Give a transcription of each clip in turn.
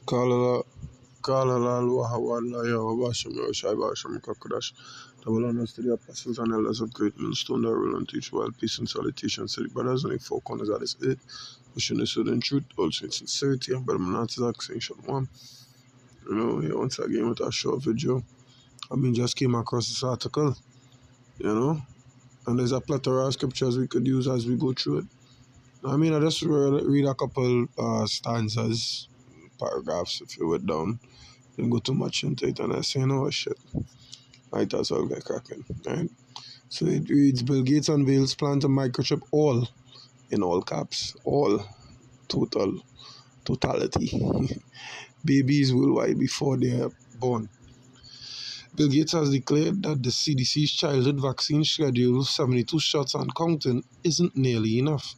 Kalala Kalala Wahawala Yahwasham Shaibasham Kakadash. The will honors to the apostles and elders of great millstone that rule and teach world peace and salutations to the brothers and the four corners of this earth, wishing the truth and truth, also in sincerity, and brother Manatizak saying Shalom. Here once again with a short video. Just came across this article, and there's a plethora of scriptures we could use as we go through it. I just read a couple stanzas, paragraphs, if you were down. Didn't go too much into it, and I say, oh shit, might as well get cracking, right? So it reads, Bill Gates unveils plan to microchip all, in all caps, all, totality, babies worldwide before they are born. Bill Gates has declared that the CDC's childhood vaccine schedule, 72 shots and counting, isn't nearly enough.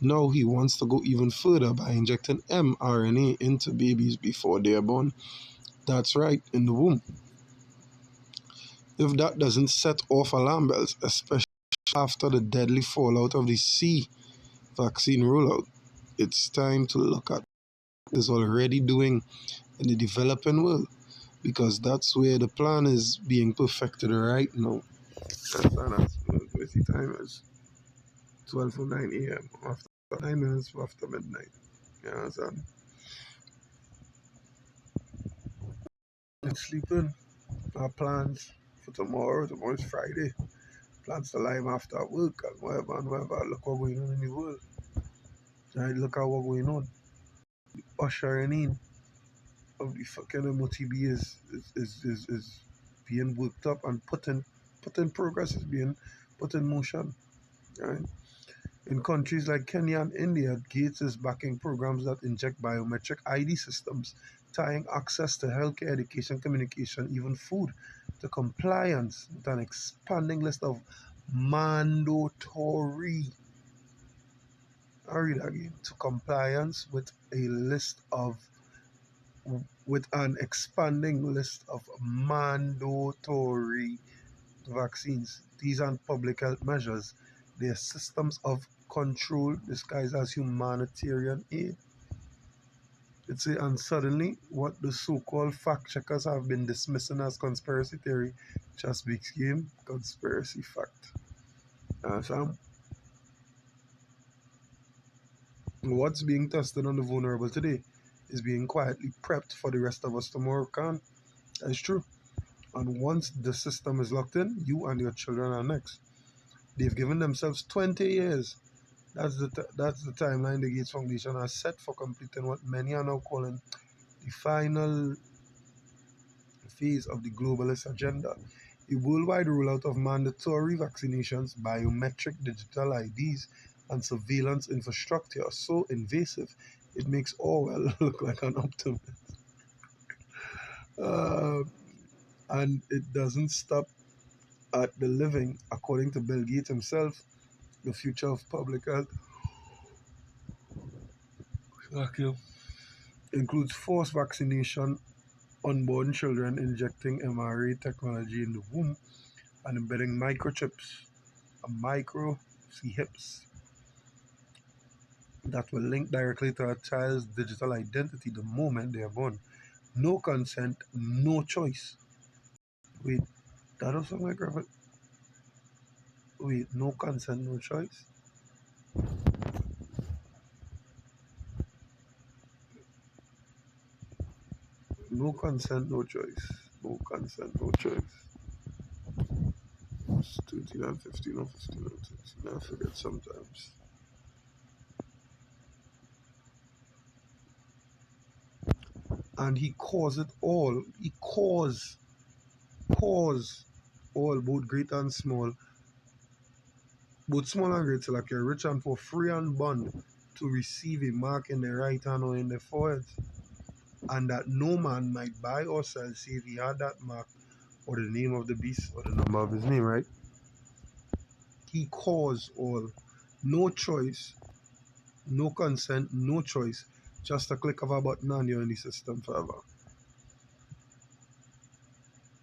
Now he wants to go even further by injecting mRNA into babies before they are born. That's right, in the womb. If that doesn't set off alarm bells, especially after the deadly fallout of the C vaccine rollout, it's time to look at what is already doing in the developing world, because that's where the plan is being perfected right now. That's the time is 12:09 a.m. after 9 minutes after midnight. You understand? And sleeping. Our plans for tomorrow. Tomorrow is Friday. Plans to live after work and whatever and whatever. Look what's going on in the world. Right? Look at what's going on. The ushering in of the fucking MOTB is being worked up and put in progress, is being put in motion. Right? In countries like Kenya and India, Gates is backing programs that inject biometric ID systems, tying access to healthcare, education, communication, even food, to compliance with an expanding list of mandatory, I'll read again, to compliance with an expanding list of mandatory vaccines. These aren't public health measures. They are systems of control disguised as humanitarian aid. And suddenly, what the so-called fact checkers have been dismissing as conspiracy theory just became conspiracy fact. What's being tested on the vulnerable today is being quietly prepped for the rest of us tomorrow. That's true. And once the system is locked in, you and your children are next. They've given themselves 20 years. That's the timeline the Gates Foundation has set for completing what many are now calling the final phase of the globalist agenda. A worldwide rollout of mandatory vaccinations, biometric digital IDs, and surveillance infrastructure are so invasive, it makes Orwell look like an optimist. And it doesn't stop at the living. According to Bill Gates himself, the future of public health includes forced vaccination, unborn children injecting mRNA technology in the womb, and embedding microchips, hips, that will link directly to a child's digital identity the moment they are born. No consent, no choice. Wait, that also sound like Robert. Wait, no consent, no choice? No consent, no choice. No consent, no choice. It's 13 and 15 or 15 and 13. I forget sometimes. And he caused it all. He caused all, both great and small, both small and great, so like you're rich and poor, free and bond, to receive a mark in the right hand or in the forehead, and that no man might buy or sell save he had that mark or the name of the beast or the number of his name, right? He caused all. No choice, no consent, no choice. Just a click of a button and you're in the system forever.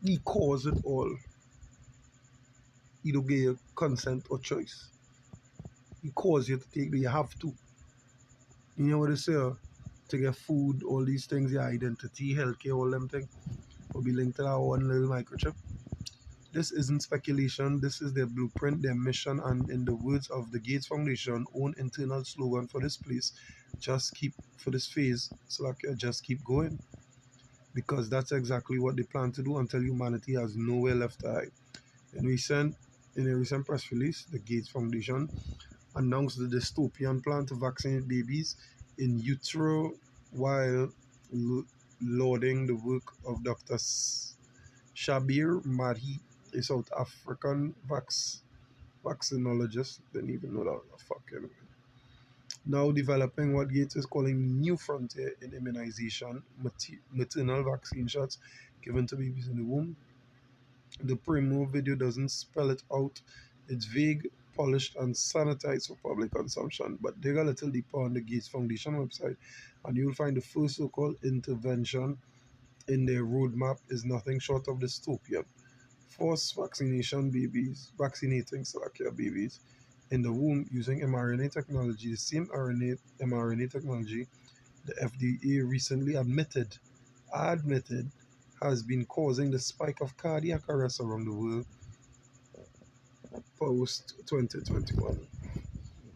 He caused it all. He don't give you consent or choice. He cause you to take, but you have to. You know what they say? to get food, all these things, your identity, healthcare, all them things will be linked to that one little microchip. This isn't speculation, this is their blueprint, their mission, and in the words of the Gates Foundation, own internal slogan for this place, just keep, for this phase, so like just keep going. Because that's exactly what they plan to do until humanity has nowhere left to hide. In a recent press release, the Gates Foundation announced the dystopian plan to vaccinate babies in utero while lauding the work of Dr. Shabir Madhi, a South African vaccinologist. Didn't even know that. Fucking now developing what Gates is calling new frontier in immunization, maternal vaccine shots given to babies in the womb. The promo video doesn't spell it out. It's vague, polished, and sanitized for public consumption. But dig a little deeper on the Gates Foundation website, and you'll find the first so-called intervention in their roadmap is nothing short of dystopian. Force vaccinating Slovakia babies in the womb using mRNA technology, the same mRNA technology the FDA recently admitted has been causing the spike of cardiac arrests around the world post 2021.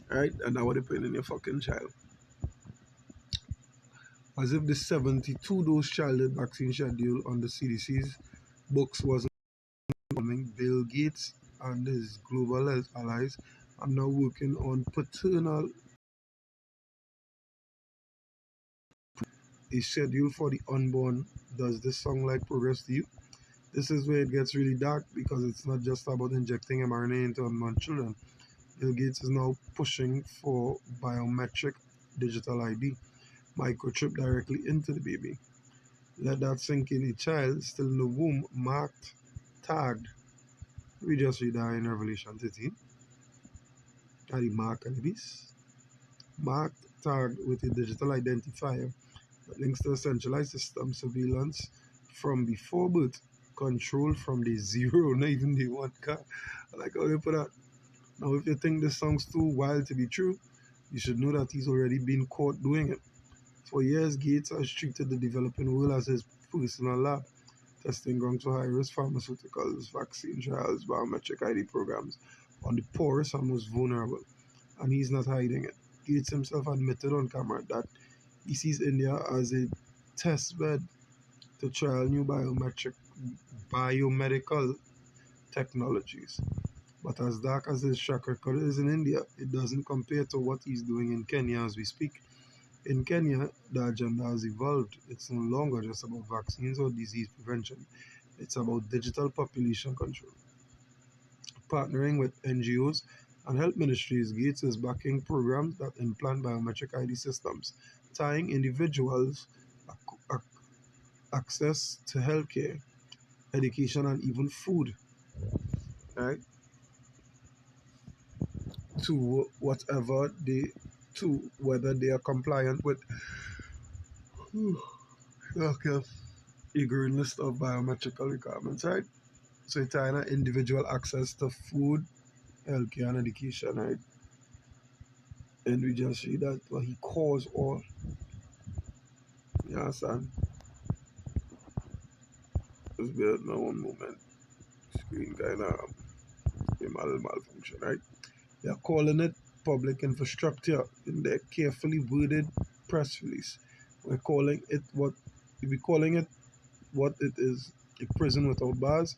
Right? And now what they putting in your fucking child. As if the 72 dose childhood vaccine schedule on the CDC's books wasn't coming, Bill Gates and his global health allies are now working on paternal a schedule for the unborn. Does this sound like progress to you? This is where it gets really dark because it's not just about injecting mRNA into unborn children. Bill Gates is now pushing for biometric digital ID, microchip directly into the baby. Let that sink in. A child still in the womb, marked, tagged. We just read that in Revelation 13. At the mark and the beast. Marked, tagged with a digital identifier that links to a centralized system, surveillance from before birth, control from the zero, not even the one car. I like how they put that. Now, if you think this sounds too wild to be true, you should know that he's already been caught doing it. For years, Gates has treated the developing world as his personal lab, testing grounds for high-risk pharmaceuticals, vaccine trials, biometric ID programs on the poorest and most vulnerable. And he's not hiding it. Gates himself admitted on camera that he sees India as a test bed to trial new biomedical technologies. But as dark as his track record is in India, it doesn't compare to what he's doing in Kenya as we speak. In Kenya, the agenda has evolved. It's no longer just about vaccines or disease prevention. It's about digital population control. Partnering with NGOs and health ministries, Gates is backing programs that implant biometric ID systems, tying individuals' access to healthcare, education, and even food, right? To whatever they, to whether they are compliant with okay, a growing list of biometrical requirements, right? So it's tying individual access to food, healthcare, and education, right? And we just see that what he calls all. You understand? Just bear with me one moment. Screen kind of malfunction, right? They are calling it public infrastructure in their carefully worded press release. We're calling it what it is, a prison without bars.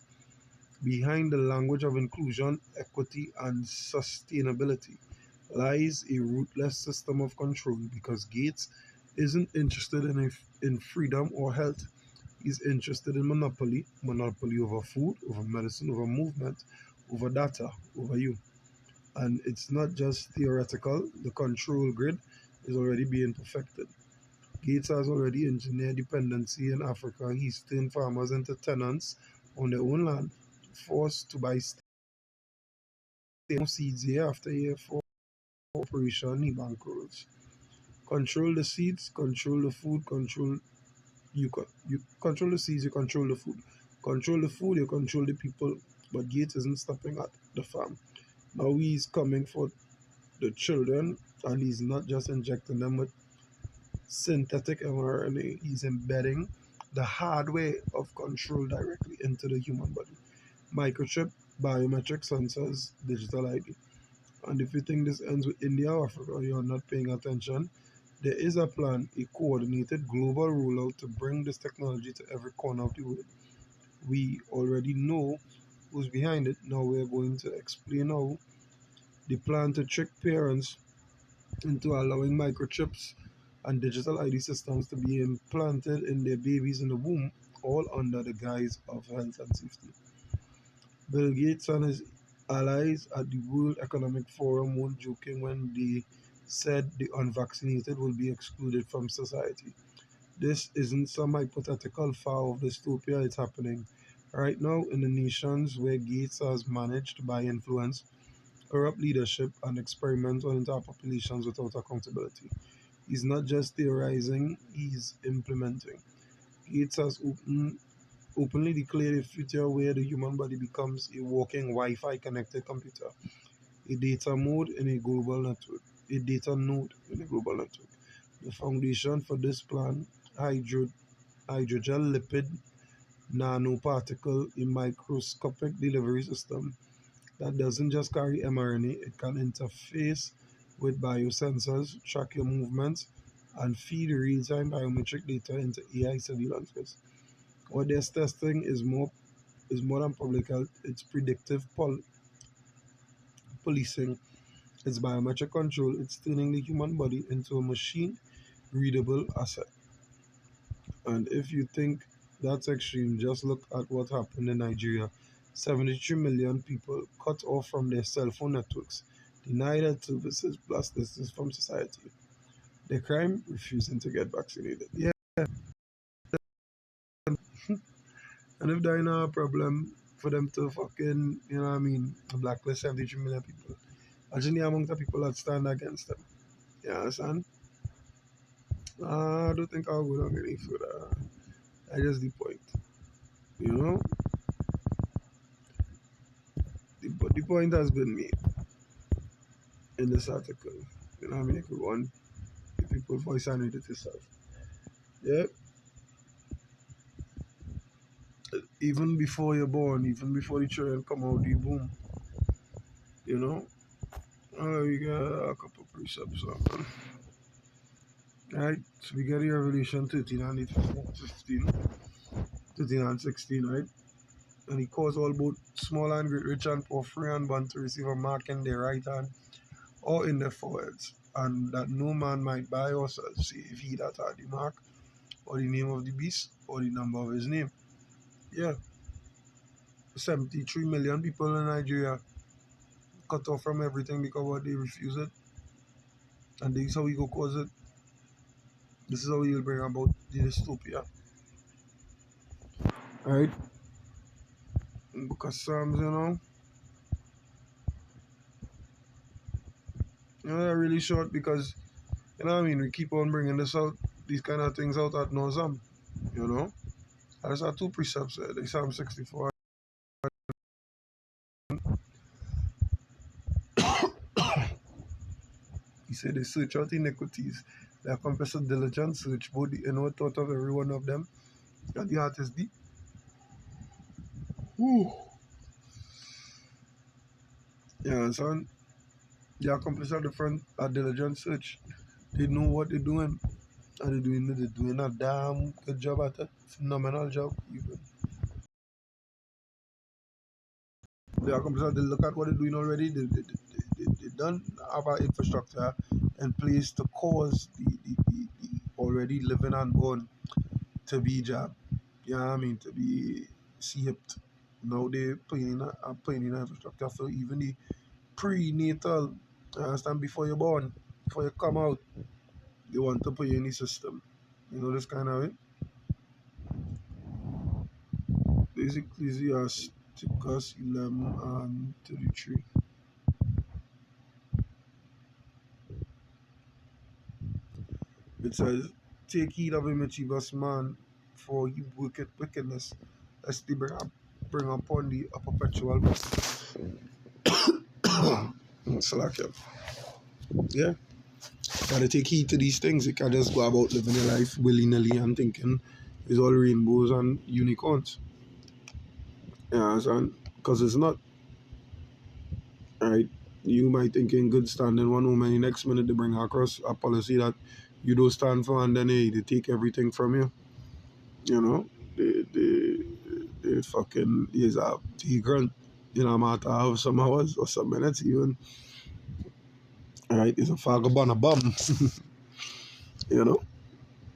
Behind the language of inclusion, equity, and sustainability lies a ruthless system of control because Gates isn't interested in freedom or health. He's interested in monopoly over food, over medicine, over movement, over data, over you. And it's not just theoretical, the control grid is already being perfected. Gates has already engineered dependency in Africa. He's turned farmers into tenants on their own land, forced to buy seeds year after year for Operation he bankrolls. Control the seeds, control the food, you control the seeds, you control the food. Control the food, you control the people. But Gates isn't stopping at the farm. Now he's coming for the children, and he's not just injecting them with synthetic mRNA is embedding the hardware of control directly into the human body. Microchip, biometric sensors, digital ID. And if you think this ends with India or Africa, you're not paying attention. There is a plan, a coordinated global rollout to bring this technology to every corner of the world. We already know who's behind it. Now we're going to explain how they plan to trick parents into allowing microchips and digital ID systems to be implanted in their babies in the womb, all under the guise of health and safety. Bill Gates and his allies at the World Economic Forum weren't joking when they said the unvaccinated will be excluded from society. This isn't some hypothetical far of dystopia, it's happening right now in the nations where Gates has managed by influence, corrupt leadership, and experiment on entire populations without accountability. He's not just theorizing, he's implementing. Gates has openly declared a future where the human body becomes a walking Wi-Fi connected computer, a data node in a global network, a data node in a global network. The foundation for this plan, hydrogel lipid nanoparticle, a microscopic delivery system that doesn't just carry mRNA, it can interface with biosensors, track your movements, and feed real-time biometric data into AI surveillances. What they're testing is more than public health, it's predictive policing, it's biometric control, it's turning the human body into a machine readable asset. And if you think that's extreme, just look at what happened in Nigeria. 73 million people cut off from their cell phone networks, denied health services, plus distance from society. The crime, refusing to get vaccinated. Yeah, and if there ain't a problem for them to fucking, blacklist 73 million people, imagine the amount of people that stand against them. You understand? I don't think I'll go down any further. That's just the point. You know? The point has been made in this article. You know what I mean? If you want the people voice and read it yourself. Yeah. Even before you're born, even before the children come out the womb, you know? We got a couple precepts on. Right? So we got the Revelation 13 and 15, 13 and 16, right? And he calls all both small and great, rich and poor, free and bond to receive a mark in their right hand or in their foreheads, and that no man might buy or sell, save he that had the mark, or the name of the beast, or the number of his name. Yeah, 73 million people in Nigeria cut off from everything because what they refuse it. And this is how we go cause it. This is how we will bring about the dystopia. Alright? Because Psalms, they're really short because, we keep on bringing this out, these kind of things out at nauseam, you know? There's our two precepts there, the Psalm 64. He said they search out iniquities. They accomplish a diligent search, both the inward thought of every one of them, and the heart is deep. Whew. Yeah, son. They accomplish a diligent search. They know what they're doing. And they're doing a damn good job at it. Phenomenal job, even. They look at what they're doing already. They done have our infrastructure in place to cause the already living unborn to be jabbed. To be shipped. Now they're putting in infrastructure for even the prenatal, understand, before you're born, before you come out, they want to put you in the system. This kind of way. Basically, Ecclesiasticus 11 and 33. It says, take heed of a mischievous man, for he wickedness, lest he bring upon thee a perpetual Slack. Yeah. Gotta take heed to these things. You can't just go about living your life willy-nilly and thinking it's all rainbows and unicorns. Yeah, because it's not. Right? You might think in good standing one moment, the next minute they bring across a policy that you don't stand for, and then they take everything from you. You know, they fucking is a vagrant. You know, matter of some hours or some minutes even. Right? It's a vagabond, a bum. You know.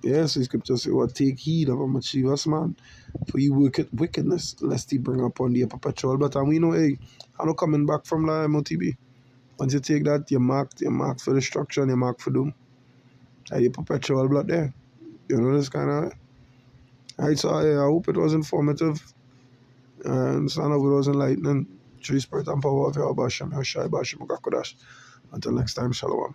Yes, the scripture say, "What take heed of a mischievous man, for you wickedness, lest he bring upon thee a perpetual." But and we know, hey, I'm not coming back from the MOTB. Once you take that, you're marked for destruction, you're marked for doom. And you perpetual blood there. You know, this kind of. Right, so I hope it was informative and son of it was enlightening. True spirit and power of Yahweh Hashem, Yahshai Bashim Gakodash. Until next time, Shalom.